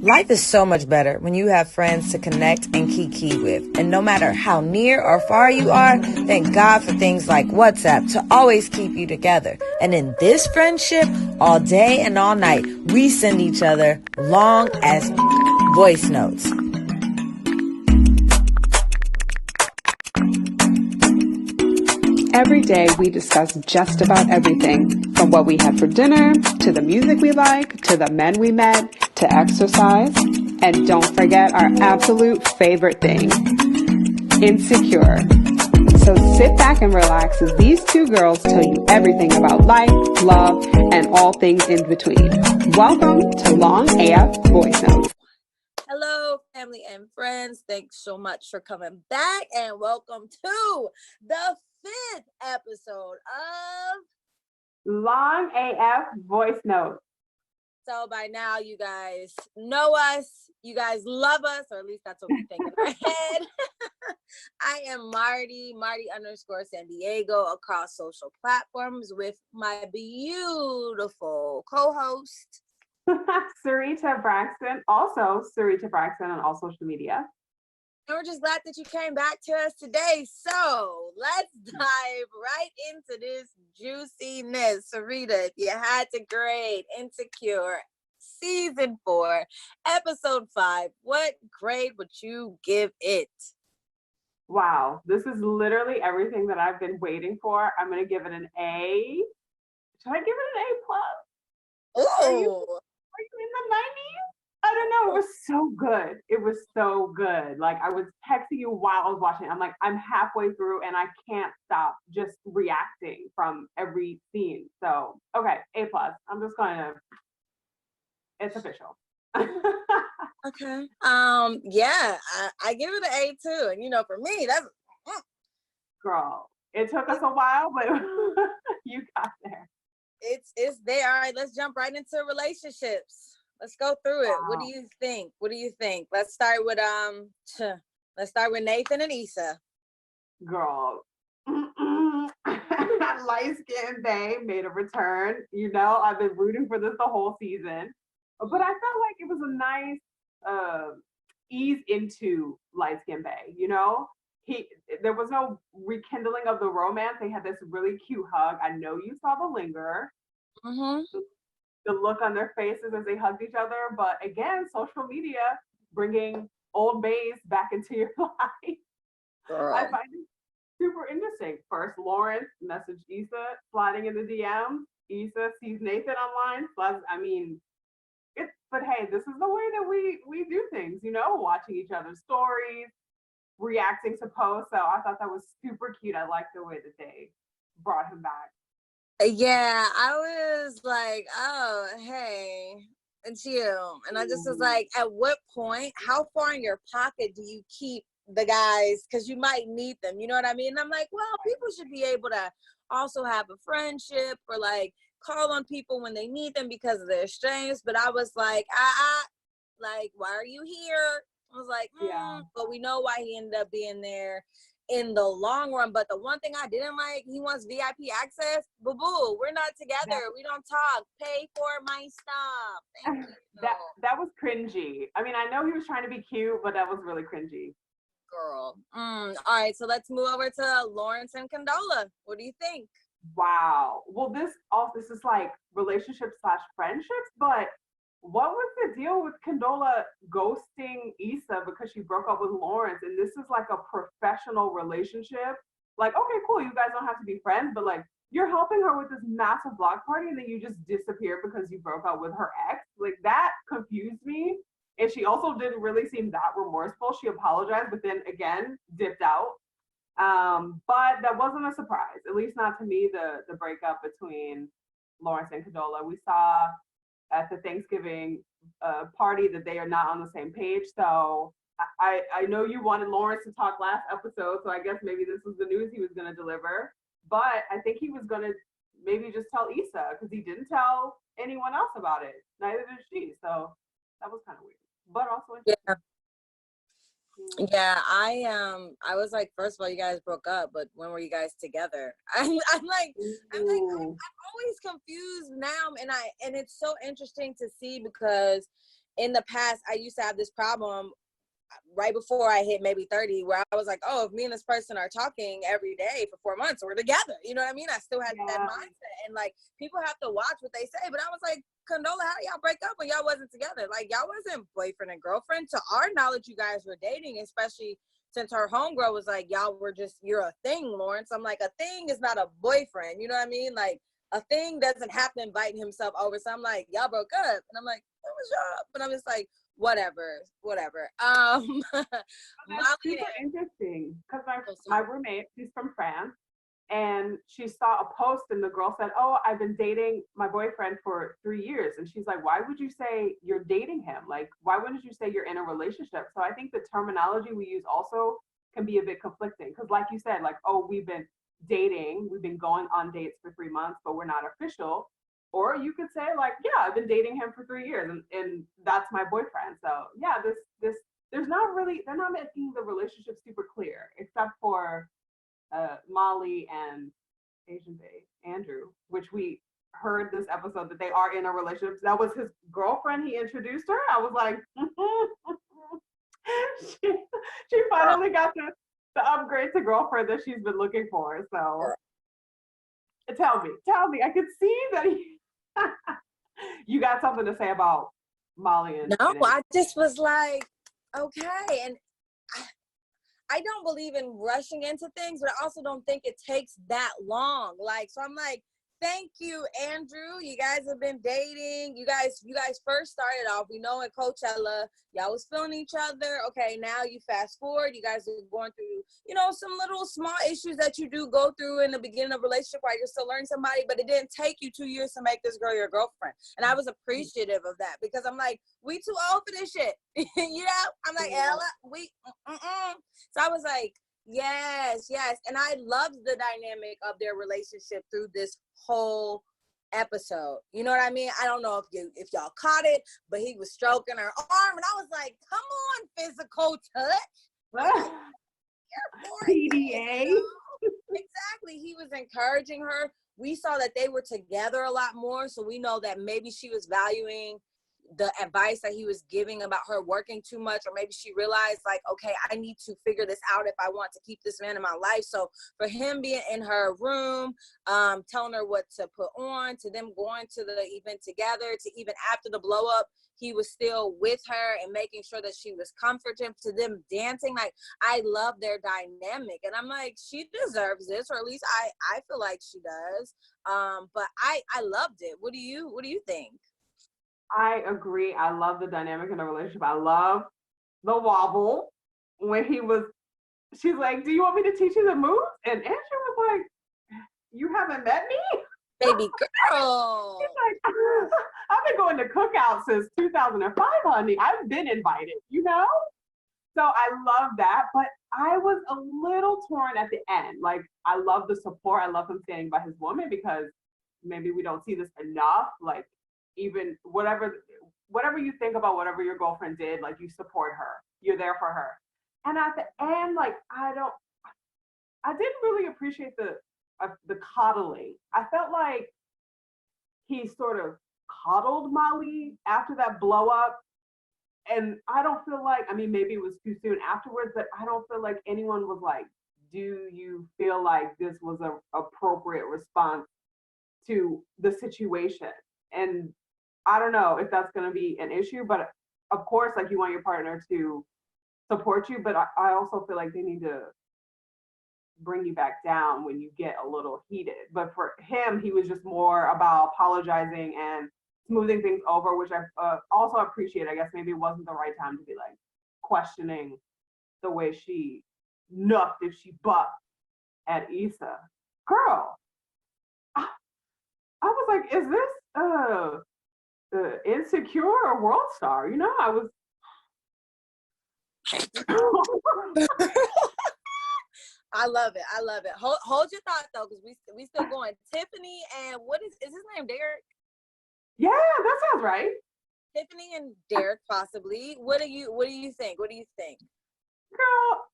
Life is so much better when you have friends to connect and kiki with. And no matter how near or far you are, thank God for things like WhatsApp to always keep you together. And in this friendship, all day and all night, we send each other long as voice notes. Every day we discuss just about everything, from what we had for dinner, to the music we like, to the men we met, to exercise, and don't forget our absolute favorite thing, insecure. So sit back and relax as these two girls tell you everything about life, love, and all things in between. Welcome to Long AF Voice Notes. Hello, family and friends. Thanks so much for coming back, and welcome to the 5th episode of Long AF Voice Notes. So by now, you guys know us. You guys love us, or at least that's what we think in our head. I am Marty _ San Diego across social platforms with my beautiful co-host. Sarita Braxton, also Sarita Braxton on all social media. And we're just glad that you came back to us today. So let's dive right into this juiciness. Sarita, if you had to grade Insecure Season 4, Episode 5, what grade would you give it? Wow, this is literally everything that I've been waiting for. I'm going to give it an A. Should I give it an A plus? Ooh. Are you in the 90s? I don't know. It was so good. It was so good. Like, I was texting you while I was watching. I'm like, I'm halfway through and I can't stop just reacting from every scene. So, okay, A plus. I'm just going to, it's official. Okay. Yeah, I give it an A too. And you know, for me, that's girl. It took us a while, but you got there. It's there. All right, let's jump right into relationships. Let's go through it. Wow. What do you think? Let's start with Nathan and Issa. Girl. Light-skinned babe made a return. You know, I've been rooting for this the whole season. But I felt like it was a nice ease into light-skinned babe, you know? There was no rekindling of the romance. They had this really cute hug. I know you saw the linger. Mm-hmm. The look on their faces as they hugged each other. But again, social media bringing old bays back into your life. Girl. I find it super interesting. First, Lawrence messaged Issa, sliding in the DM. Issa sees Nathan online. But hey, this is the way that we do things, you know, watching each other's stories, reacting to posts. So I thought that was super cute. I liked the way that they brought him back. Yeah, I was like, oh, hey, it's you. And I just was like, at what point, how far in your pocket do you keep the guys? Because you might need them, you know what I mean? And I'm like, well, people should be able to also have a friendship or like call on people when they need them because of their strengths. But I was like, like, why are you here? I was like, yeah. But we know why he ended up being there in the long run. But the one thing I didn't like, he wants VIP access. Boo-boo, we're not together. We don't talk. Pay for my stuff. Thank you. That was cringy. I mean, I know he was trying to be cute, but that was really cringy. Girl. All right, so let's move over to Lawrence and Condola. What do you think? Wow. Well, this is like relationships / friendships, but what was the deal with Condola ghosting Issa because she broke up with Lawrence? And this is like a professional relationship. Like, okay, cool, you guys don't have to be friends, but like you're helping her with this massive block party and then you just disappear because you broke up with her ex. Like, that confused me. And she also didn't really seem that remorseful. She apologized, but then again, dipped out. But that wasn't a surprise, at least not to me, the breakup between Lawrence and Condola. We saw at the Thanksgiving party that they are not on the same page. So I know you wanted Lawrence to talk last episode, so I guess maybe this was the news he was going to deliver. But I think he was going to maybe just tell Issa because he didn't tell anyone else about it. Neither did she. So that was kind of weird, but also interesting. Yeah, I was like, first of all, you guys broke up, but when were you guys together? I'm always confused now, and it's so interesting to see because in the past, I used to have this problem right before I hit maybe 30, where I was like, oh, if me and this person are talking every day for 4 months, we're together. You know what I mean? I still had that mindset. And like, people have to watch what they say. But I was like, Condola, how do y'all break up when y'all wasn't together? Like, y'all wasn't boyfriend and girlfriend. To our knowledge, you guys were dating, especially since her homegirl was like, y'all were just, you're a thing, Lawrence. I'm like, a thing is not a boyfriend. You know what I mean? Like, a thing doesn't have to invite himself over. So I'm like, y'all broke up. And I'm like, it was y'all. But I'm just like, whatever. That's super interesting, because my roommate, she's from France, and she saw a post and the girl said, oh, I've been dating my boyfriend for 3 years. And she's like, why would you say you're dating him? Like, why wouldn't you say you're in a relationship? So I think the terminology we use also can be a bit conflicting, because like you said, like, oh, we've been dating, we've been going on dates for 3 months, but we're not official. Or you could say like, yeah, I've been dating him for 3 years and that's my boyfriend. So yeah, there's not really, they're not making the relationship super clear, except for Molly and Asian Bay, Andrew, which we heard this episode that they are in a relationship. That was his girlfriend. He introduced her. I was like, she finally got the upgrade to girlfriend that she's been looking for. So tell me, I could see that you got something to say about Molly and I just was like, okay. And I don't believe in rushing into things, but I also don't think it takes that long. Like, so I'm like, thank you, Andrew. You guys have been dating. You guys first started off, we know, at Coachella, y'all was feeling each other. Okay, now you fast forward, you guys are going through, some little small issues that you do go through in the beginning of a relationship while you're still learning somebody, but it didn't take you 2 years to make this girl your girlfriend. And I was appreciative of that, because I'm like, we too old for this shit. I'm like, Ella, So I was like, yes. And I loved the dynamic of their relationship through this whole episode. You know what I mean? I don't know if y'all caught it, but he was stroking her arm, and I was like, come on, physical touch. PDA. Exactly. He was encouraging her. We saw that they were together a lot more, so we know that maybe she was valuing the advice that he was giving about her working too much, or maybe she realized like, okay, I need to figure this out if I want to keep this man in my life. So for him being in her room, telling her what to put on, to them going to the event together, to even after the blow up, he was still with her and making sure that she was comforted, to them dancing. Like, I love their dynamic, and I'm like, she deserves this, or at least I feel like she does. But I loved it. What do you think? I agree. I love the dynamic in the relationship. I love the wobble when she's like, do you want me to teach you the moves? And Andrew was like, you haven't met me? Baby girl. She's like, I've been going to cookouts since 2005, honey. I've been invited, So I love that. But I was a little torn at the end. Like, I love the support. I love him standing by his woman, because maybe we don't see this enough. Like, even whatever you think about whatever your girlfriend did, like, you support her, you're there for her. And at the end, like, I didn't really appreciate the coddling. I felt like he sort of coddled Molly after that blow up, and I don't feel like, I mean, maybe it was too soon afterwards, but I don't feel like anyone was like, do you feel like this was an appropriate response to the situation? And I don't know if that's going to be an issue, but of course, like, you want your partner to support you, but I also feel like they need to bring you back down when you get a little heated. But for him, he was just more about apologizing and smoothing things over, which I also appreciate. I guess maybe it wasn't the right time to be like questioning the way she nuffed if she bucked at Issa. Girl, I was like, is this Insecure or World Star? I was I love it. Hold your thought though, because we still going. Tiffany and what is his name? Derek? Yeah, that sounds right. Tiffany and Derek, possibly. What do you think? Girl,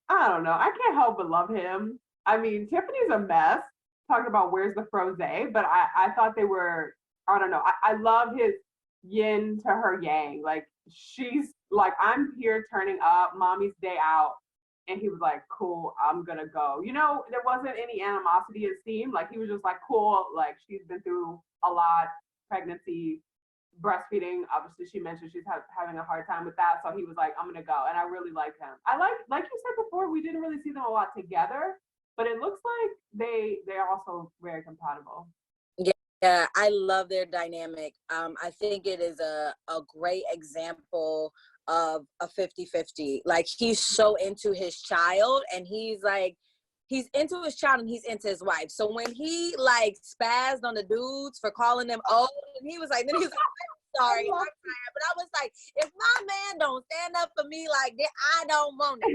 I don't know. I can't help but love him. I mean, Tiffany's a mess, talking about where's the frosé, but I thought they were, I don't know. I love yin to her yang. Like, she's like, I'm here turning up, mommy's day out. And he was like, cool, I'm gonna go. You know, there wasn't any animosity, it seemed. Like, he was just like, cool, like, she's been through a lot, pregnancy, breastfeeding. Obviously, she mentioned she's having a hard time with that. So he was like, I'm gonna go. And I really like him. I like you said before, we didn't really see them a lot together, but it looks like they're also very compatible. Yeah, I love their dynamic. I think it is a great example of a 50-50. Like, he's so into his child, and he's into his child and he's into his wife. So when he like spazzed on the dudes for calling them old, and he was like, sorry, I'm tired. But I was like, if my man don't stand up for me like that, I don't want it.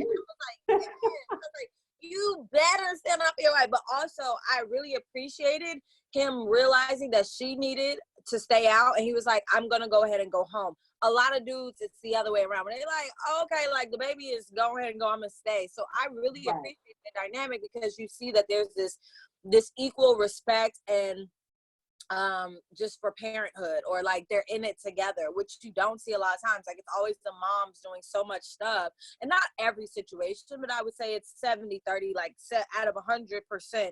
And I was like, you better stand up for your wife. But also, I really appreciated him realizing that she needed to stay out, and he was like, I'm gonna go ahead and go home. A lot of dudes, it's the other way around. When they're like, oh, okay, like, the baby is go ahead and go, I'm gonna stay. So I really appreciate the dynamic, because you see that there's this equal respect and just for parenthood, or like they're in it together, which you don't see a lot of times. Like, it's always the moms doing so much stuff, and not every situation, but I would say it's 70-30, like out of 100%.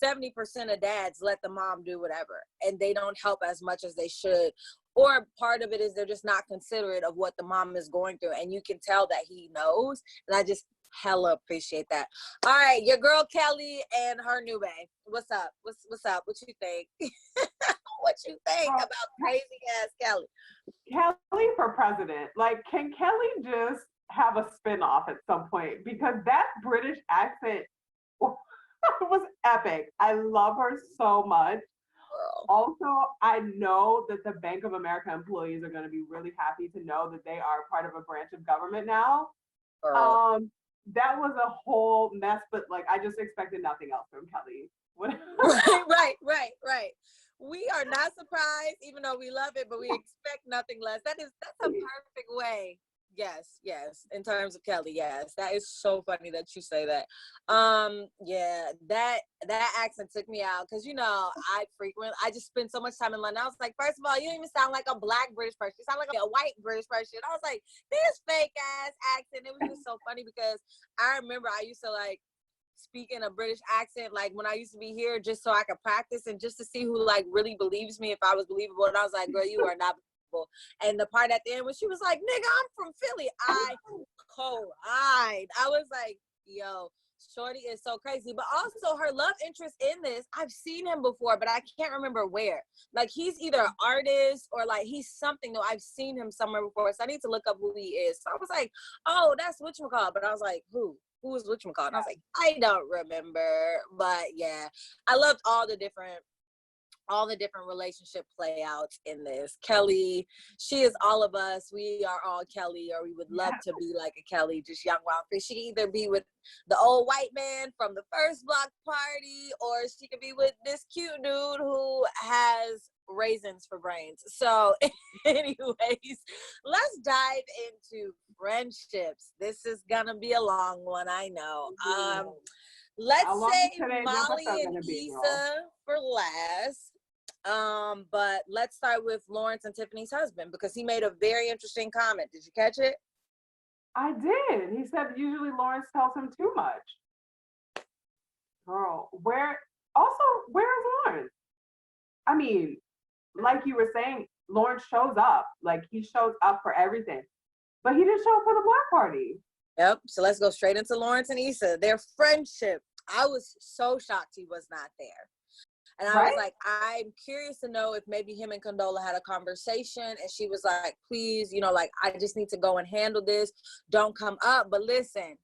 70% of dads let the mom do whatever, and they don't help as much as they should. Or part of it is they're just not considerate of what the mom is going through, and you can tell that he knows. And I just hella appreciate that. All right, your girl Kelly and her new bae. What's up? What's up? What you think? What you think about crazy ass Kelly? Kelly for president. Like, can Kelly just have a spinoff at some point? Because that British accent was epic. I love her so much. Also, I know that the Bank of America employees are going to be really happy to know that they are part of a branch of government now. That was a whole mess, but like, I just expected nothing else from Kelly. Right. We are not surprised, even though we love it, but we expect nothing less. That's a perfect way. Yes. In terms of Kelly, yes. That is so funny that you say that. Yeah, that accent took me out, because, you know, I just spend so much time in London. I was like, first of all, you don't even sound like a black British person. You sound like a white British person. I was like, this fake ass accent. It was just so funny, because I remember I used to like speaking a British accent, like when I used to be here, just so I could practice and just to see who like really believes me, if I was believable. And I was like, girl, you are not believable. And the part at the end when she was like, nigga, I'm from Philly, I cried. I was like, yo, shorty is so crazy. But also her love interest in this, I've seen him before, but I can't remember where. Like, he's either an artist or like he's something though. I've seen him somewhere before, so I need to look up who he is. So I was like, oh, that's whatchamacallit. But I was like, who is whatchamacallit? And I was like, I don't remember. But yeah, I loved all the different relationship play outs in this. Kelly, she is all of us. We are all Kelly, or we would love to be like a Kelly, just young, wild, free. She can either be with the old white man from the first block party, or she could be with this cute dude who has raisins for brains. So anyways, let's dive into friendships. This is gonna be a long one, I know. Let's say Molly and Issa for last. But let's start with Lawrence and Tiffany's husband, because he made a very interesting comment. Did you catch it? I did. He said usually Lawrence tells him too much. Girl, where's Lawrence? I mean, like you were saying, Lawrence shows up. Like, he shows up for everything. But he didn't show up for the block party. Yep. So let's go straight into Lawrence and Issa. Their friendship. I was so shocked he was not there. And I was like, I'm curious to know if maybe him and Condola had a conversation, and she was like, please, you know, like, I just need to go and handle this. Don't come up. But listen,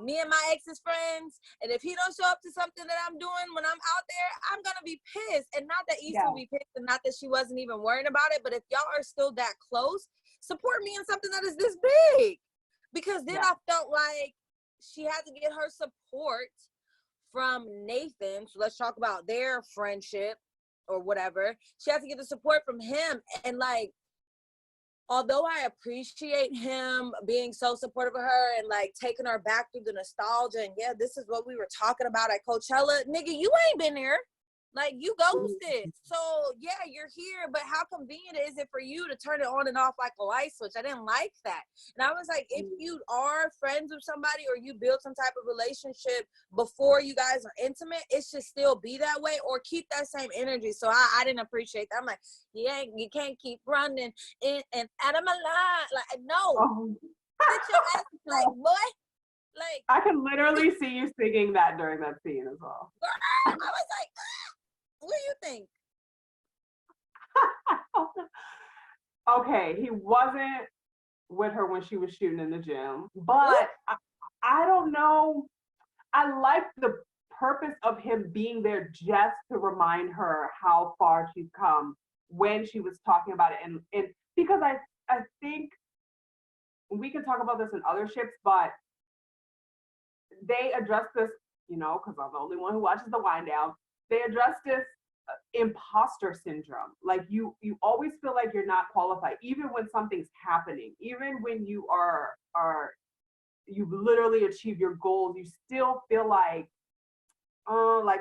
me and my ex's friends, and if he don't show up to something that I'm doing when I'm out there, I'm going to be pissed. And not that Issa will be pissed, and not that she wasn't even worrying about it, but if y'all are still that close, support me in something that is this big. Because then I felt like she had to get her support from Nathan. So let's talk about their friendship or whatever. She had to get the support from him. And like, although I appreciate him being so supportive of her and like taking her back through the nostalgia, and yeah, this is what we were talking about at Coachella, nigga, you ain't been there. Like, you ghosted. So, yeah, you're here, but how convenient is it for you to turn it on and off like a light switch? I didn't like that. And I was like, if you are friends with somebody or you build some type of relationship before you guys are intimate, it should still be that way, or keep that same energy. So I didn't appreciate that. I'm like, yeah, you can't keep running in and out of my line. Like, no. Oh. Sit your ass, like, boy. Like, I can literally see you singing that during that scene as well. I was like, what do you think? Okay, he wasn't with her when she was shooting in the gym, but I don't know. I like the purpose of him being there just to remind her how far she's come when she was talking about it. And because I think we can talk about this in other ships, but they address this, you know, because I'm the only one who watches the wind down. They address this imposter syndrome. Like you always feel like you're not qualified, even when something's happening, even when you are you've literally achieved your goals, you still feel like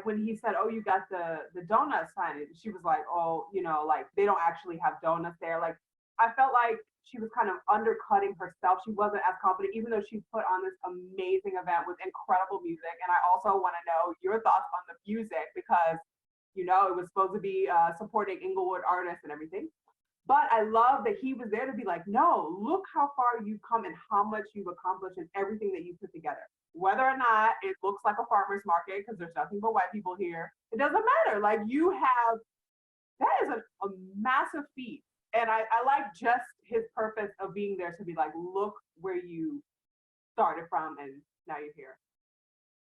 when he said, oh, you got the donut sign, she was like, oh, you know, like they don't actually have donuts there. Like I felt like she was kind of undercutting herself. She wasn't as confident, even though she put on this amazing event with incredible music. And I also want to know your thoughts on the music, because, you know, it was supposed to be supporting Inglewood artists and everything. But I love that he was there to be like, no, look how far you've come and how much you've accomplished and everything that you put together. Whether or not it looks like a farmer's market, because there's nothing but white people here, it doesn't matter. Like that is a massive feat. And I like just his purpose of being there to be like, look where you started from and now you're here.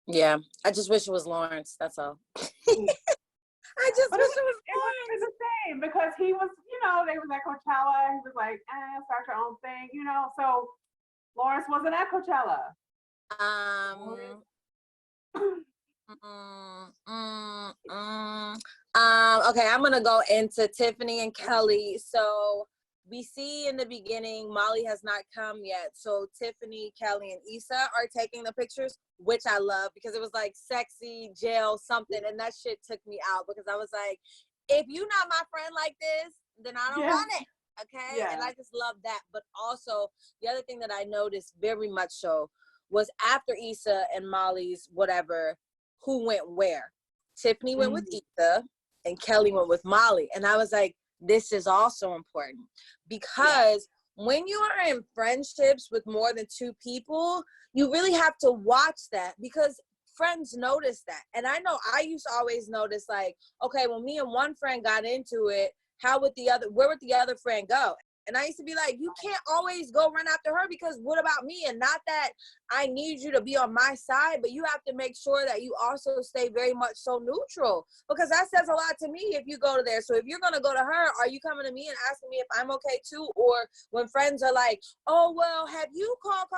Yeah, I just wish it was Lawrence. That's all. I just wish it was Lawrence. It's the same, because he was, you know, they was at Coachella. He was like, start your own thing, you know. So Lawrence wasn't at Coachella. Okay, I'm gonna go into Tiffany and Kelly. So we see in the beginning, Molly has not come yet. So Tiffany, Kelly, and Issa are taking the pictures, which I love, because it was like sexy, jail, something. And that shit took me out, because I was like, if you not my friend like this, then I don't want it. Okay. Yeah. And I just love that. But also the other thing that I noticed very much so was after Issa and Molly's whatever, who went where. Tiffany went with Issa and Kelly went with Molly. And I was like, this is also important, because when you are in friendships with more than two people, you really have to watch that, because friends notice that. And I know I used to always notice, like, okay, when me and one friend got into it, where would the other friend go? And I used to be like, you can't always go run after her, because what about me? And not that I need you to be on my side, but you have to make sure that you also stay very much so neutral, because that says a lot to me if you go to there. So if you're going to go to her, are you coming to me and asking me if I'm okay too? Or when friends are like, oh, well, have you called?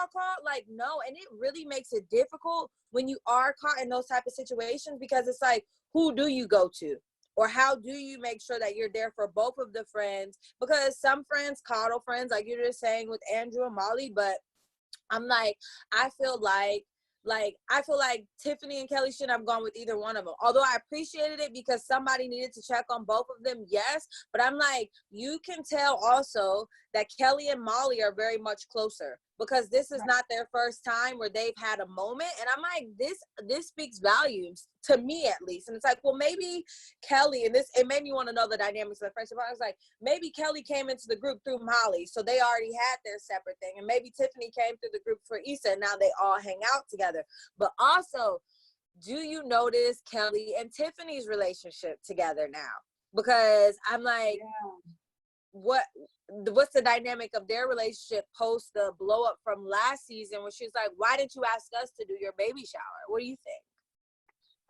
Like, no. And it really makes it difficult when you are caught in those type of situations, because it's like, who do you go to? Or how do you make sure that you're there for both of the friends? Because some friends coddle friends, like you're just saying with Andrew and Molly, but I'm like, I feel like Tiffany and Kelly shouldn't have gone with either one of them. Although I appreciated it because somebody needed to check on both of them, yes. But I'm like, you can tell also that Kelly and Molly are very much closer, because this is not their first time where they've had a moment. And I'm like, this speaks volumes to me, at least. And it's like, well, maybe Kelly, and it made me want to know the dynamics of the friendship. I was like, maybe Kelly came into the group through Molly, so they already had their separate thing. And maybe Tiffany came through the group for Issa, and now they all hang out together. But also, do you notice Kelly and Tiffany's relationship together now? Because I'm like, what's the dynamic of their relationship post the blow up from last season, when she was like, why didn't you ask us to do your baby shower? What do you think?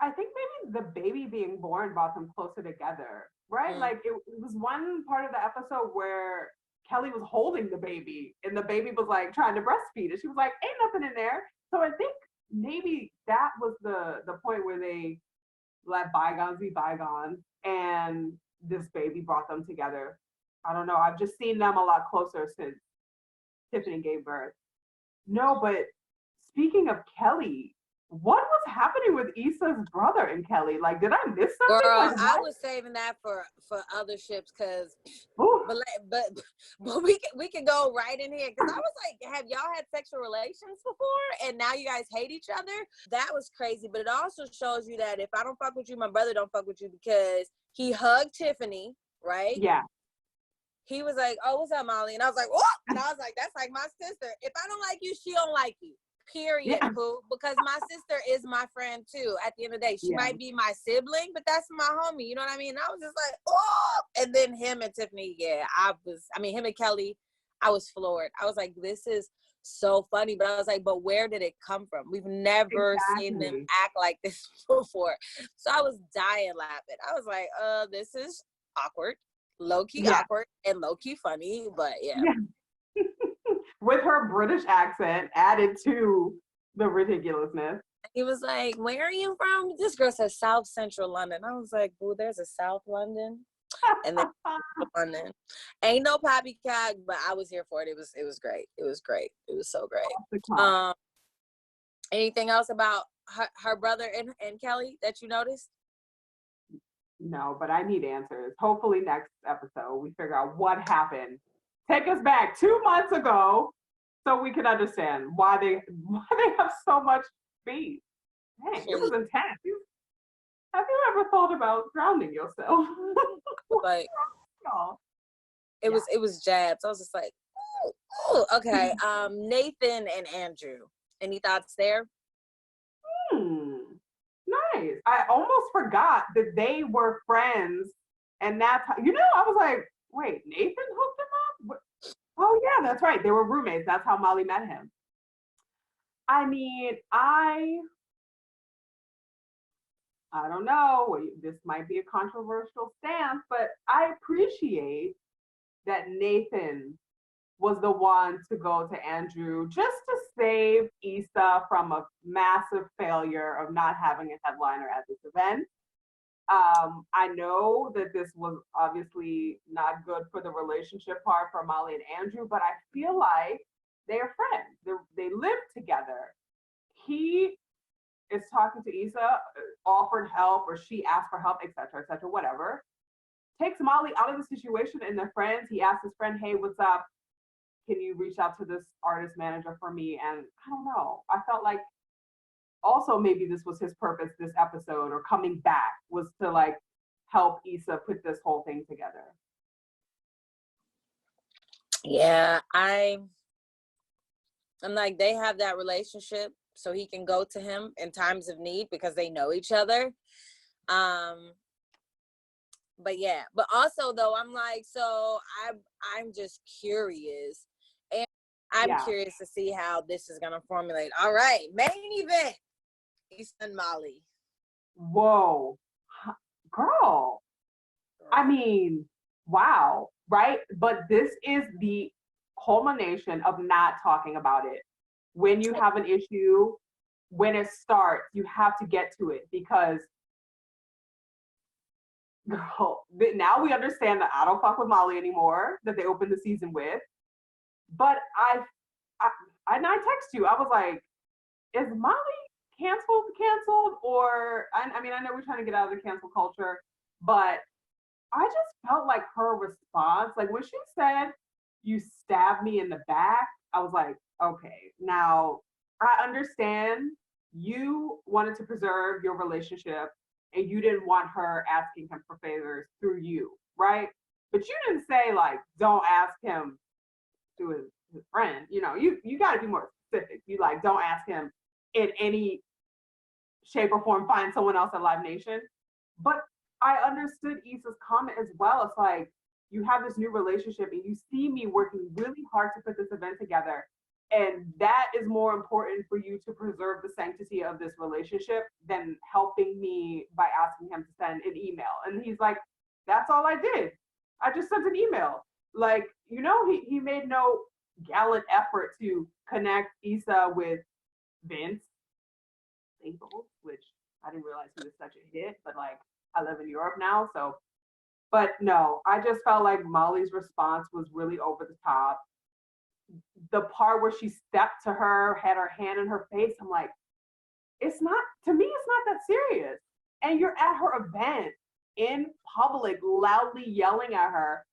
I think maybe the baby being born brought them closer together, right? Like it was one part of the episode where Kelly was holding the baby and the baby was like trying to breastfeed, and she was like, ain't nothing in there. So I think maybe that was the point where they let bygones be bygones, and this baby brought them together. I don't know. I've just seen them a lot closer since Tiffany gave birth. No, but speaking of Kelly, what was happening with Issa's brother and Kelly? Like, did I miss something? Girl, Like, I what? was saving that for other ships, cause, Ooh. but we can go right in here, cause I was like, have y'all had sexual relations before, and now you guys hate each other? That was crazy. But it also shows you that if I don't fuck with you, my brother don't fuck with you, because he hugged Tiffany, right? Yeah. He was like, "Oh, what's up, Molly?" And I was like, "What?" And I was like, "That's like my sister. If I don't like you, she don't like you. Period, Yeah. boo. Because my sister is my friend too. At the end of the day, she might be my sibling, but that's my homie. You know what I mean?" And I was just like, "Oh!" And then him and Tiffany, him and Kelly, I was floored. I was like, "This is so funny." But I was like, "But where did it come from? We've never seen them act like this before." So I was dying laughing. I was like, this is awkward." Low-key awkward and low-key funny, but yeah. With her British accent added to the ridiculousness. He was like, "Where are you from?" This girl says South Central London. I was like, "Boo, there's a South London." And then London. Ain't no poppycock, but I was here for it. It was great. It was great. It was so great. Anything else about her brother and Kelly that you noticed? No, but I need answers. Hopefully next episode we figure out what happened. Take us back 2 months ago so we can understand why they have so much beef. Dang, it was intense. Have you ever thought about drowning yourself? Like, it was jabs. I was just like, ooh. Okay. Nathan and Andrew. Any thoughts there? Nice. I almost forgot that they were friends, and that's how, I was like, wait, Nathan hooked him up? Oh yeah, that's right. They were roommates. That's how Molly met him. I mean, I don't know. This might be a controversial stance, but I appreciate that Nathan was the one to go to Andrew just to save Issa from a massive failure of not having a headliner at this event. I know that this was obviously not good for the relationship part for Molly and Andrew, but I feel like they are friends. They live together. He is talking to Issa, offered help, or she asked for help, etc., whatever. Takes Molly out of the situation and they're friends. He asked his friend, "Hey, what's up? Can you reach out to this artist manager for me?" And I don't know. I felt like also maybe this was his purpose this episode, or coming back, was to like help Issa put this whole thing together. Yeah, I'm like, they have that relationship so he can go to him in times of need because they know each other. But yeah, but also though, I'm like, so I'm just curious, and I'm curious to see how this is gonna formulate. All right, main event, Issa and Molly. Whoa, girl. I mean, wow, right? But this is the culmination of not talking about it. When you have an issue, when it starts, you have to get to it, because girl, now we understand that I don't fuck with Molly anymore, that they opened the season with. But I text you. I was like, is Molly canceled? Or I mean, I know we're trying to get out of the cancel culture, but I just felt like her response, like when she said, "You stabbed me in the back," I was like, okay, now I understand you wanted to preserve your relationship and you didn't want her asking him for favors through you, right? But you didn't say like, don't ask him through his friend. You got to be more specific. You like, don't ask him in any shape or form, find someone else at Live Nation. But I understood Issa's comment as well. It's like, you have this new relationship and you see me working really hard to put this event together. And that is more important for you to preserve the sanctity of this relationship than helping me by asking him to send an email. And he's like, that's all I did. I just sent an email. Like, he made no gallant effort to connect Issa with Vince Staples, which I didn't realize he was such a hit, but like, I live in Europe now, so. But no, I just felt like Molly's response was really over the top. The part where she stepped to her, had her hand in her face, I'm like, it's not, to me, it's not that serious. And you're at her event in public, loudly yelling at her.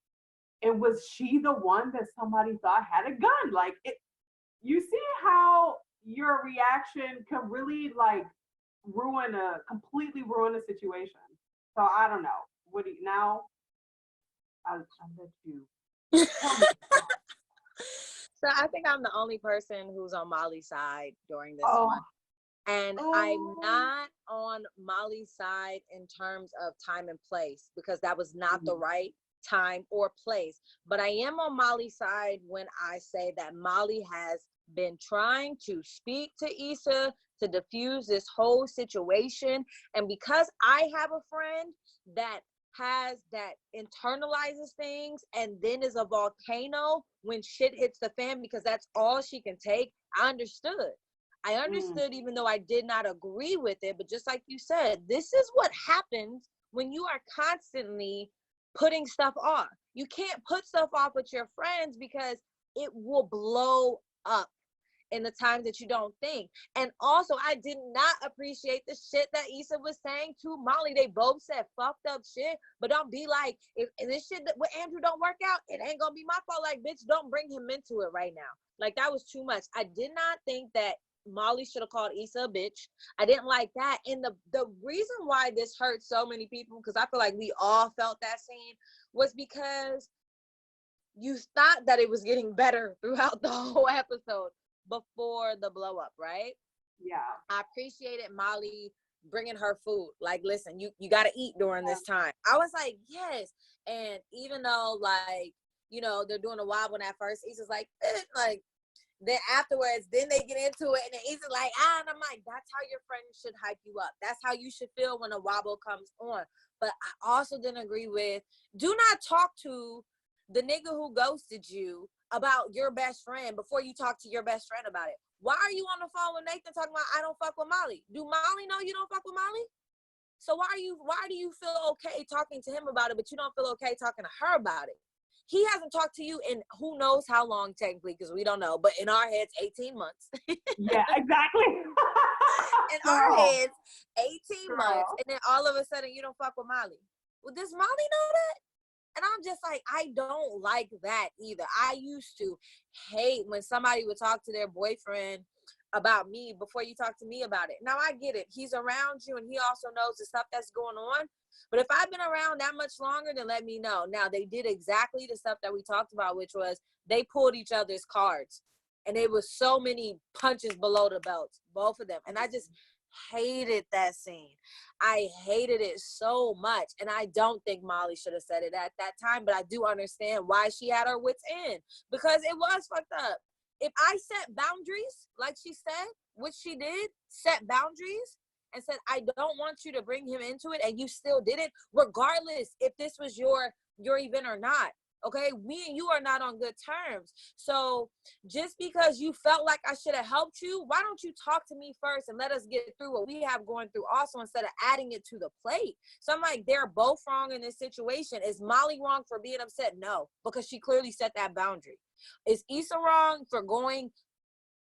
And was she the one that somebody thought had a gun? Like, you see how your reaction can really like completely ruin a situation. So I don't know. What do you now? I'll let you tell me. So I think I'm the only person who's on Molly's side during this one. And I'm not on Molly's side in terms of time and place, because that was not the right time or place. But I am on Molly's side when I say that Molly has been trying to speak to Issa to diffuse this whole situation. And because I have a friend that internalizes things and then is a volcano when shit hits the fan, because that's all she can take, I understood even though I did not agree with it. But just like you said, this is what happens when you are constantly putting stuff off. You can't put stuff off with your friends because it will blow up in the times that you don't think. And also, I did not appreciate the shit that Issa was saying to Molly. They both said fucked up shit, but don't be like, if this shit with Andrew don't work out, it ain't gonna be my fault. Like, bitch, don't bring him into it right now. Like, that was too much. I did not think that Molly should have called Issa a bitch. I didn't like that. And the reason why this hurt so many people, because I feel like we all felt that scene, was because you thought that it was getting better throughout the whole episode before the blow up, right? Yeah. I appreciated Molly bringing her food. Like, listen, you got to eat during this time. I was like, yes. And even though, like, you know, they're doing a wobble at first, Issa's like, like, then afterwards, then they get into it, and then Issa's like, and I'm like, that's how your friend should hype you up. That's how you should feel when a wobble comes on. But I also didn't agree with, do not talk to the nigga who ghosted you about your best friend before you talk to your best friend about it. Why are you on the phone with Nathan talking about, I don't fuck with Molly? Do Molly know you don't fuck with Molly? So why do you feel okay talking to him about it, but you don't feel okay talking to her about it? He hasn't talked to you in who knows how long, technically, because we don't know, but in our heads, 18 months. Yeah, exactly. In our heads, 18 months, and then all of a sudden you don't fuck with Molly. Well, does Molly know that? And I'm just like, I don't like that either. I used to hate when somebody would talk to their boyfriend about me before you talk to me about it. Now I get it. He's around you and he also knows the stuff that's going on. But if I've been around that much longer, then let me know. Now they did exactly the stuff that we talked about, which was they pulled each other's cards. And there was so many punches below the belts, both of them. And I just hated that scene. I hated it so much. And I don't think Molly should have said it at that time, but I do understand why she had her wits in, because it was fucked up. If I set boundaries, like she said, which she did, set boundaries and said, I don't want you to bring him into it, and you still did it, regardless if this was your event or not. Okay, me and you are not on good terms. So just because you felt like I should have helped you, why don't you talk to me first and let us get through what we have going through also, instead of adding it to the plate? So I'm like, they're both wrong in this situation. Is Molly wrong for being upset? No, because she clearly set that boundary. Is Issa wrong for going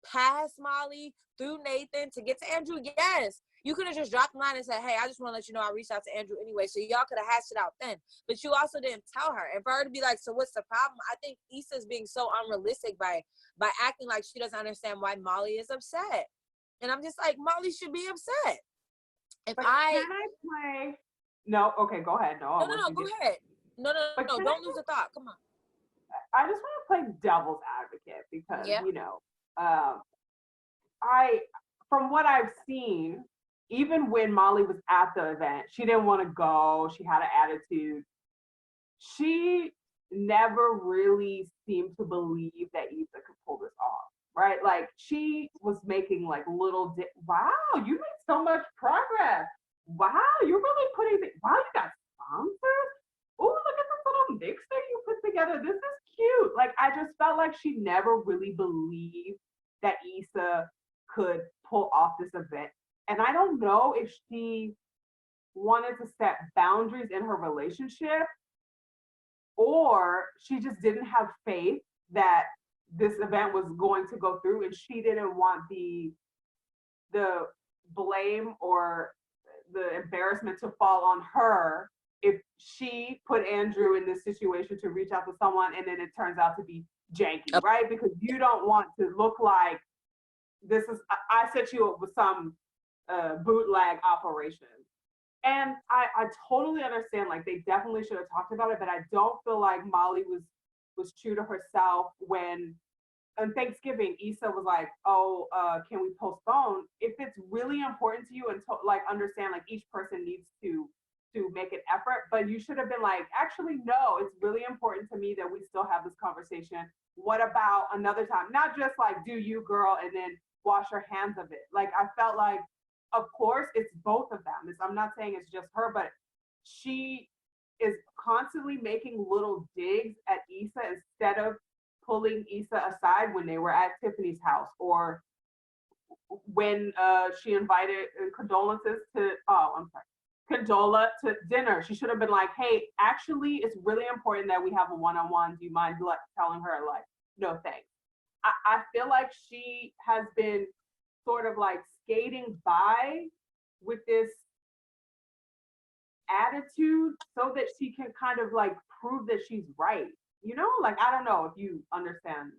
past Molly through Nathan to get to Andrew? Yes. You could have just dropped the line and said, hey, I just want to let you know I reached out to Andrew anyway, so y'all could have hashed it out then. But you also didn't tell her. And for her to be like, so what's the problem? I think Issa's being so unrealistic by acting like she doesn't understand why Molly is upset. And I'm just like, Molly should be upset. Can I play? No, okay, go ahead. No, go ahead. No, don't lose the thought. Come on. I just want to play devil's advocate because, you know, from what I've seen, even when Molly was at the event, she didn't want to go. She had an attitude. She never really seemed to believe that Issa could pull this off, right? Like, she was making like little, wow, you made so much progress. Wow, you're really putting wow, you got sponsors? Oh, look at this little mixer you put together. This is cute. Like, I just felt like she never really believed that Issa could pull off this event. And I don't know if she wanted to set boundaries in her relationship, or she just didn't have faith that this event was going to go through, and she didn't want the blame or the embarrassment to fall on her if she put Andrew in this situation to reach out to someone and then it turns out to be janky, right? Because you don't want to look like this is, I set you up with some bootleg operation. And I totally understand, like, they definitely should have talked about it, but I don't feel like Molly was true to herself when on Thanksgiving, Issa was like, oh, can we postpone? If it's really important to you and like understand, like each person needs to make an effort, but you should have been like, actually, no, it's really important to me that we still have this conversation. What about another time? Not just like, do you, girl, and then wash your hands of it. Like, I felt like, of course, it's both of them. I'm not saying it's just her, but she is constantly making little digs at Issa instead of pulling Issa aside when they were at Tiffany's house, or when she invited condolences to, Condola to dinner. She should have been like, hey, actually, it's really important that we have a one-on-one. Do you mind telling her, like, no thanks? I feel like she has been sort of like skating by with this attitude so that she can kind of like prove that she's right. You know, like, I don't know if you understand.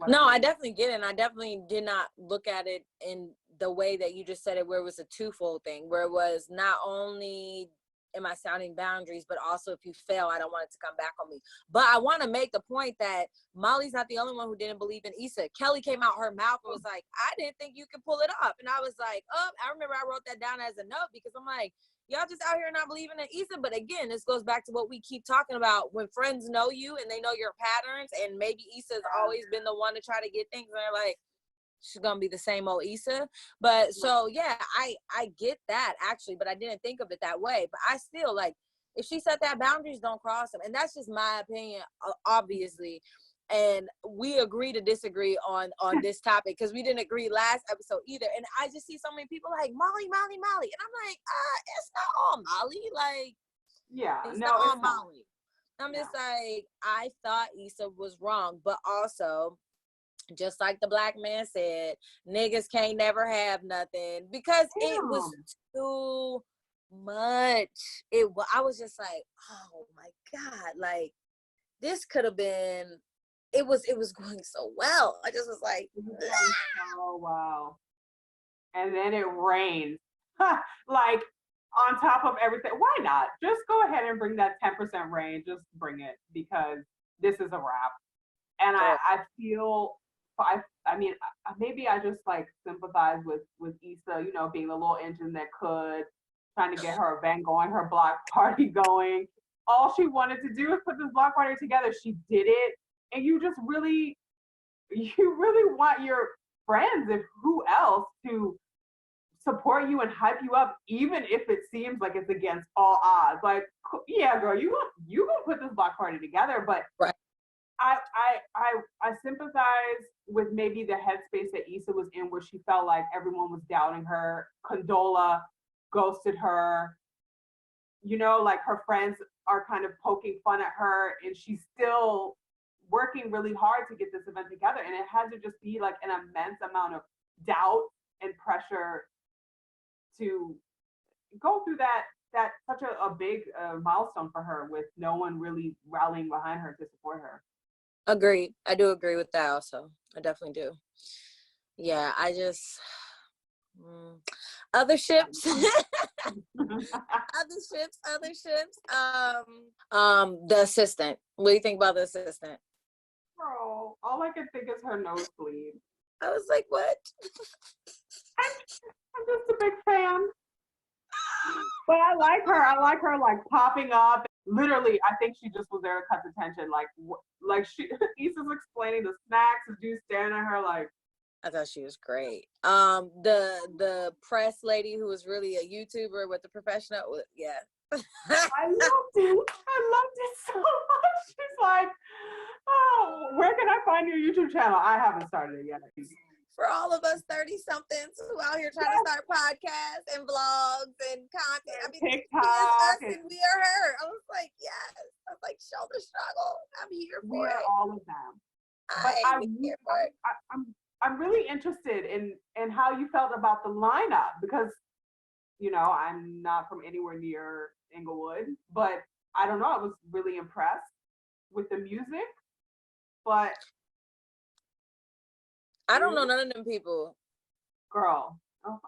No, I definitely get it. And I definitely did not look at it in the way that you just said it, where it was a twofold thing, where it was not only am I sounding boundaries, but also if you fail, I don't want it to come back on me. But I want to make the point that Molly's not the only one who didn't believe in Issa. Kelly came out her mouth and was like, I didn't think you could pull it off. And I was like, oh, I remember I wrote that down as a note because I'm like, y'all just out here not believing in Issa. But again, this goes back to what we keep talking about. When friends know you and they know your patterns, and maybe Issa's always been the one to try to get things, and they're like, she's gonna be the same old Issa. But so yeah, I get that actually, but I didn't think of it that way. But I still, like, if she set that boundaries, don't cross them. And that's just my opinion, obviously. And we agree to disagree on this topic because we didn't agree last episode either. And I just see so many people like Molly, and I'm like, it's not all Molly. Like, yeah, it's no, not all it's not. Molly. I'm just like, I thought Issa was wrong, but also, just like the black man said, niggas can't never have nothing, because it was too much. I was just like, oh my God, like, this could have been, it was going so well. I just was like, oh wow. And then it rained. Like, on top of everything. Why not? Just go ahead and bring that 10% rain. Just bring it, because this is a wrap. And I feel, I mean, maybe I just like sympathize with Issa, you know, being the little engine that could, trying to get her event going, her block party going. All she wanted to do is put this block party together. She did it. And you really want your friends, if who else, to support you and hype you up, even if it seems like it's against all odds. Like, yeah, girl, you gonna put this block party together, but right. I sympathize with maybe the headspace that Issa was in, where she felt like everyone was doubting her. Condola ghosted her. You know, like, her friends are kind of poking fun at her, and she's still working really hard to get this event together. And it had to just be like an immense amount of doubt and pressure to go through that such a big milestone for her, with no one really rallying behind her to support her. Agreed. I do agree with that also. I definitely do. Yeah, I just other ships. other ships. The assistant. What do you think about the assistant? Girl, all I can think is her nosebleed. I was like, what? I'm just a big fan. But I like her like popping up. Literally, I think she just was there to cut the tension. Like she, Issa's explaining the snacks, and dude's staring at her like. I thought she was great. The press lady who was really a YouTuber with the professional, yeah. I loved it so much. She's like, oh, where can I find your YouTube channel? I haven't started it yet. For all of us 30-somethings who out here trying to start podcasts and vlogs and content. I mean, TikTok, us and we are her. I was like, yes. I was like, show the struggle. I'm here for it. We are all of them. I'm really interested in how you felt about the lineup because, you know, I'm not from anywhere near Inglewood, but I don't know. I was really impressed with the music, but I don't know none of them people. girl. Oh,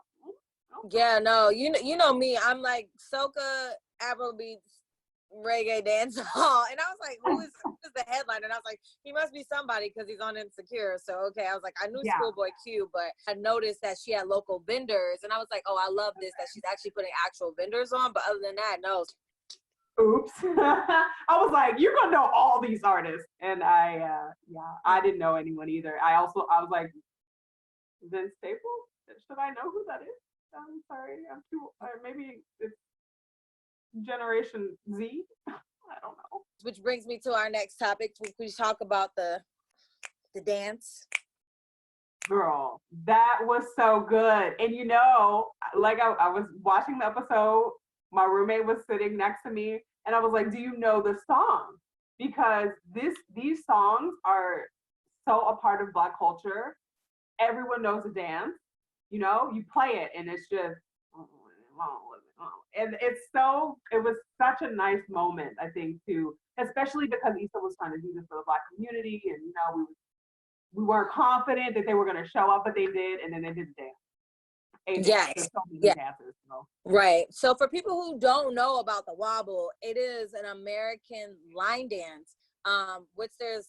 Yeah, no, you know me. I'm like soca, Afrobeats, reggae dance hall, and I was like, who is the headliner? And I was like, he must be somebody because he's on Insecure. So okay, I was like, I knew yeah. Schoolboy Q, but I noticed that she had local vendors, and I was like, oh, I love this that she's actually putting actual vendors on. But other than that, no. Oops. I was like, you're gonna know all these artists, and I didn't know anyone either. I was like, Vince Staples. Should I know who that is? I'm sorry, I'm too. Maybe it's Generation Z. I don't know. Which brings me to our next topic. We talk about the dance. Girl, that was so good. And you know, like I was watching the episode, my roommate was sitting next to me, and I was like, "Do you know the song?" Because these songs are so a part of Black culture. Everyone knows the dance. You know, you play it, and it's just, and it was such a nice moment, I think, too, especially because Issa was trying to do this for the Black community, and you know, we weren't confident that they were going to show up, but they did, and then they did the dance. Yes. There's so many dances, so. Right. So for people who don't know about the wobble, it is an American line dance. Which there's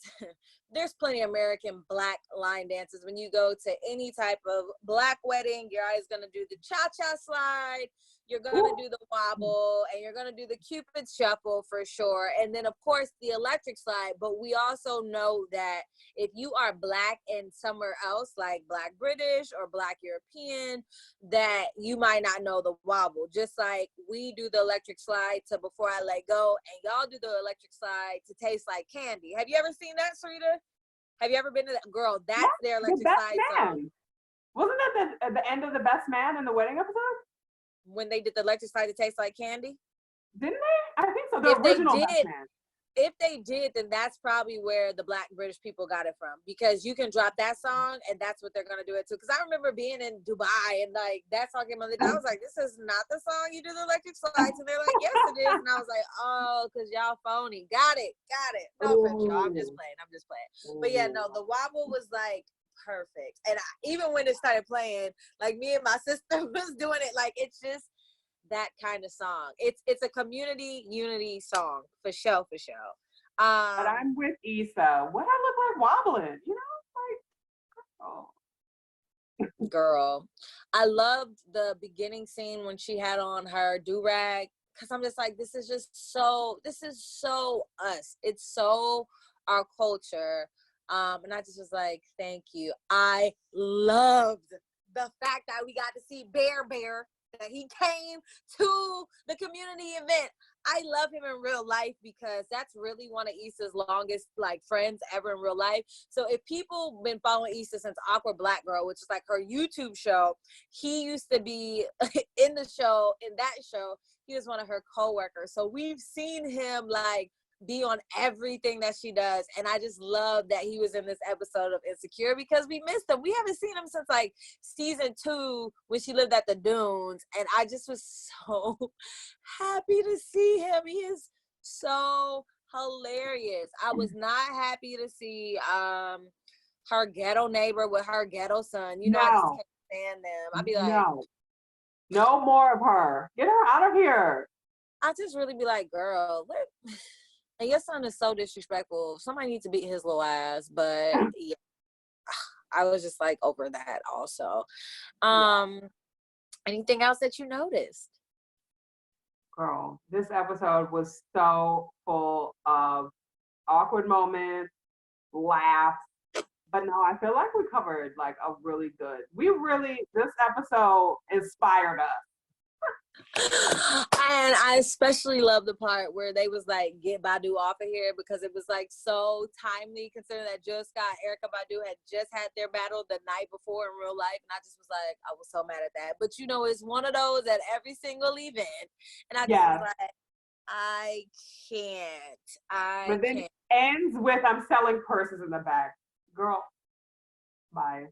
plenty of American Black line dances. When you go to any type of Black wedding, you're always gonna do the cha-cha slide, you're gonna do the wobble, and you're gonna do the Cupid shuffle for sure. And then of course the electric slide. But we also know that if you are Black and somewhere else, like Black British or Black European, that you might not know the wobble. Just like we do the electric slide to Before I Let Go, and y'all do the electric slide to Taste Like Candy. Have you ever seen that, Sarita? Have you ever been to that? Girl, that's their electric slide song. Wasn't that the end of The Best Man in the wedding episode? When they did the electric slide to Taste Like Candy? Didn't they? I think so. The original Best Man. If they did, then that's probably where the Black British people got it from, because you can drop that song and that's what they're gonna do it to. Because I remember being in Dubai and like that song came on the, I was like, this is not the song you do the electric slides, and they're like, yes it is, and I was like, oh, because y'all phony. Got it. No offense, y'all. I'm just playing. But yeah, no, the wobble was like perfect, and even when it started playing, like me and my sister was doing it, like it's just that kind of song. It's a community unity song for sure. But I'm with Issa. What I look like wobbling, you know, like, oh. Girl, I loved the beginning scene when she had on her do-rag, because I'm just like, this is so us. It's so our culture. And I just was like, thank you. I loved the fact that we got to see Bear, that he came to the community event. I love him in real life because that's really one of Issa's longest like friends ever in real life. So if people been following Issa since Awkward Black Girl, which is like her YouTube show, he used to be in that show, he was one of her co-workers. So we've seen him like be on everything that she does, and I just love that he was in this episode of Insecure because we missed him. We haven't seen him since like season 2 when she lived at the Dunes, and I just was so happy to see him. He is so hilarious. I was not happy to see her ghetto neighbor with her ghetto son. You know, I just can't stand them. I'd be like, no more of her. Get her out of here. I just really be like, girl, and your son is so disrespectful. Somebody needs to beat his little ass. But yeah, I was just like over that also. Anything else that you noticed? Girl, this episode was so full of awkward moments, laughs. But no, I feel like we covered like a really good. This episode inspired us. And I especially love the part where they was like, get Badu off of here, because it was like so timely considering that Jill Scott and Erykah Badu had just had their battle the night before in real life. And I just was like, I was so mad at that. But you know, it's one of those at every single event. And I just was like, I can't. But then it ends with I'm selling purses in the back. Girl, bye.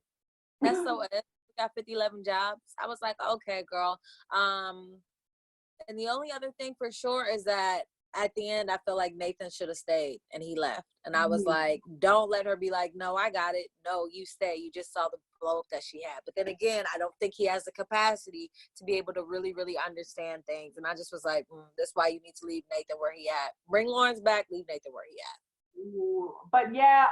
That's so we got 11 jobs. I was like, okay, girl. And the only other thing for sure is that at the end, I feel like Nathan should have stayed and he left. And I was like, don't let her be like, no, I got it. No, you stay. You just saw the blow up that she had. But then again, I don't think he has the capacity to be able to really, really understand things. And I just was like, that's why you need to leave Nathan where he at. Bring Lawrence back, leave Nathan where he at. Ooh, but yeah,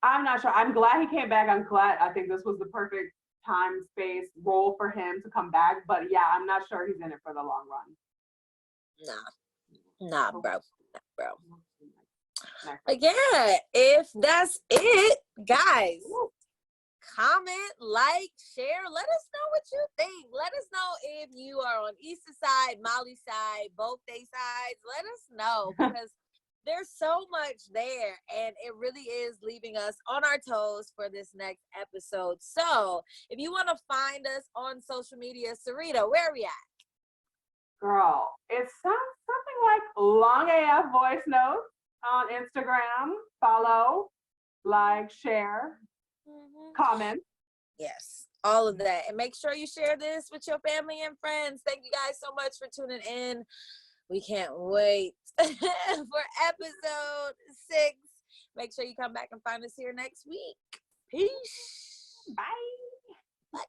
I'm not sure. I'm glad he came back. I'm glad. I think this was the perfect time, space, role for him to come back. But yeah, I'm not sure he's in it for the long run. Nah, bro. But yeah, if that's it, guys, comment, like, share. Let us know what you think. Let us know if you are on Issa's side, Molly's side, both their sides. Let us know because there's so much there, and it really is leaving us on our toes for this next episode. So if you want to find us on social media, Sarita, where are we at? Girl, it sounds something like Long AF Voice Notes on Instagram. Follow, like, share, comment. Yes, all of that. And make sure you share this with your family and friends. Thank you guys so much for tuning in. We can't wait for episode 6. Make sure you come back and find us here next week. Peace. Bye. Bye.